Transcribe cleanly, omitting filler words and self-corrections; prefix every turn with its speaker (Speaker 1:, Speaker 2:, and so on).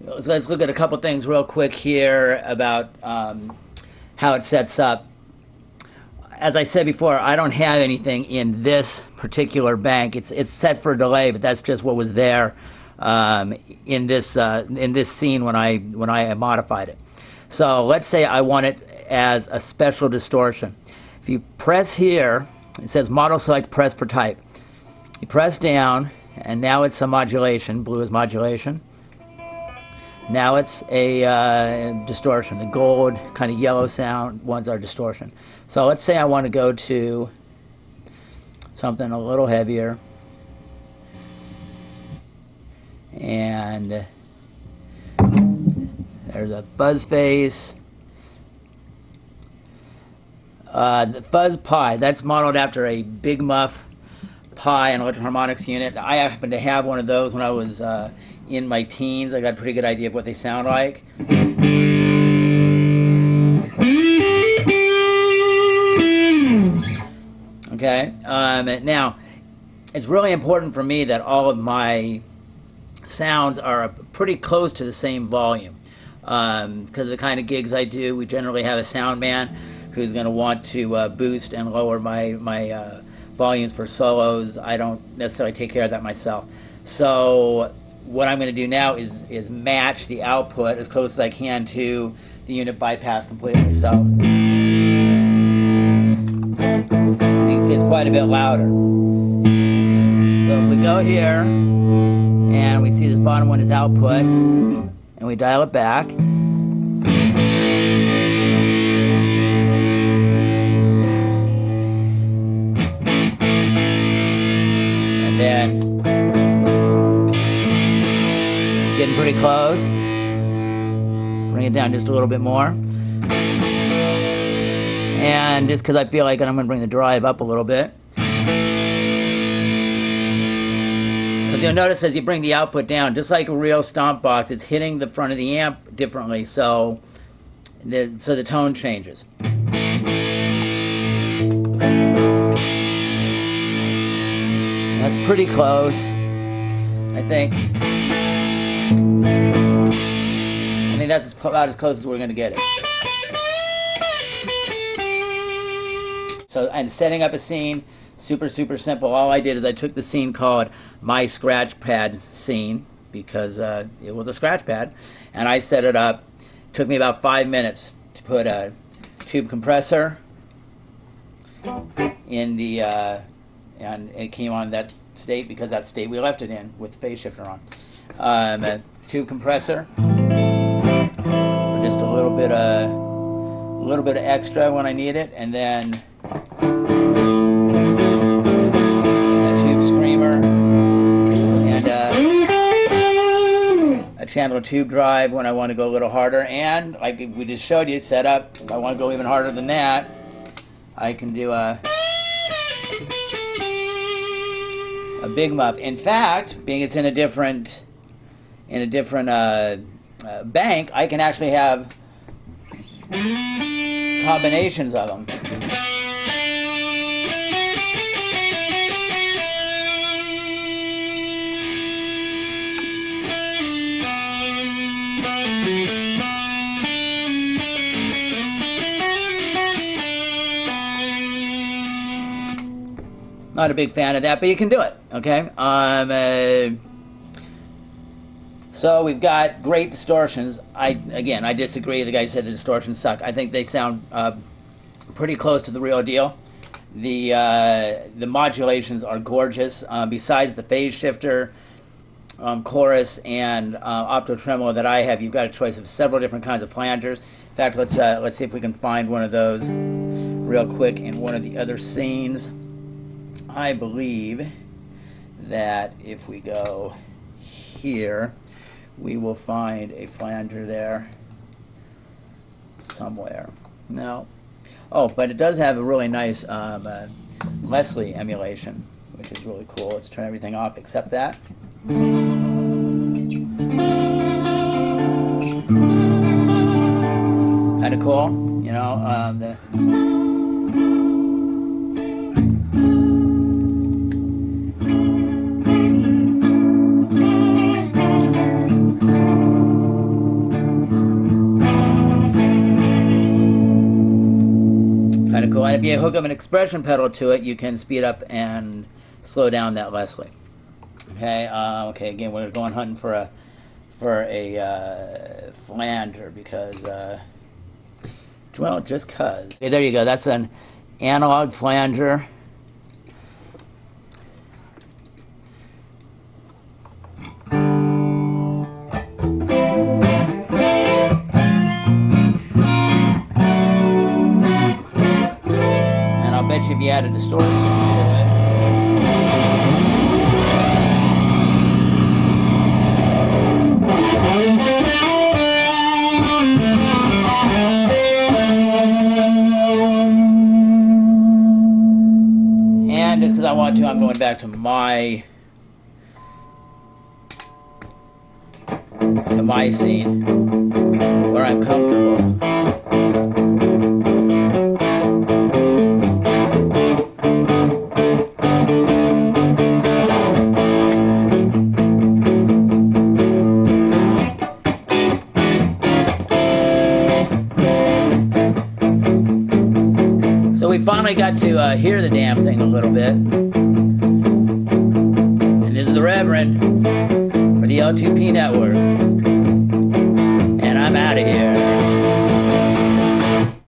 Speaker 1: let's look at a couple things real quick here about how it sets up. As I said before, I don't have anything in this particular bank. It's set for delay, but that's just what was there in this scene when I modified it. So let's say I want it as a special distortion. If you press here, it says Model Select, press for type. You press down, and now it's a modulation. Blue is modulation. Now it's a distortion. The gold kind of yellow sound ones are distortion. So let's say I want to go to something a little heavier, and there's a fuzz phase. The fuzz pi, that's modeled after a Big Muff Pi, an electroharmonics unit. I happen to have one of those when I was in my teens. I got a pretty good idea of what they sound like. Okay, now it's really important for me that all of my sounds are pretty close to the same volume, because of the kind of gigs I do. We generally have a sound man who's going to want to boost and lower my volumes for solos. I don't necessarily take care of that myself. So what I'm going to do now is match the output as close as I can to the unit bypass completely. So it's quite a bit louder. So if we go here and we see this bottom one is output, and we dial it back, and then getting pretty close, bring it down just a little bit more, and just because I feel like I'm going to bring the drive up a little bit. Because you'll notice as you bring the output down, just like a real stomp box, it's hitting the front of the amp differently, so the tone changes. That's pretty close, I think. I think that's about as close as we're going to get it. So I'm setting up a scene, super simple. All I did is I took the scene called My Scratch Pad Scene, because it was a scratch pad, and I set it up. It took me about 5 minutes to put a tube compressor in the and it came on that state because that state we left it in with the phase shifter on. A tube compressor, just a little bit of extra when I need it, and then a channel tube drive when I want to go a little harder, and like we just showed you, set up, if I want to go even harder than that, I can do a Big Muff. In fact, being it's in a different bank, I can actually have combinations of them. Not a big fan of that, but you can do it, okay? So we've got great distortions. Again, I disagree. The guy said the distortions suck. I think they sound pretty close to the real deal. The modulations are gorgeous. Besides the phase shifter, chorus, and opto tremolo that I have, you've got a choice of several different kinds of flangers. In fact, let's see if we can find one of those real quick in one of the other scenes. I believe that if we go here, we will find a flanger there somewhere. No. Oh, but it does have a really nice Leslie emulation, which is really cool. Let's turn everything off except that. Kind of cool, you know. And if you hook up an expression pedal to it, you can speed up and slow down that Leslie. Okay. Okay. Again, we're going hunting for a flanger because, well, just cause. Okay, there you go. That's an analog flanger. And I'll bet you if you added distortion to it. Just because I want to, I'm going back to my scene where I'm comfortable. So we finally got to hear the damn thing a little bit. And this is the Reverend for the L2P network. And I'm out of here.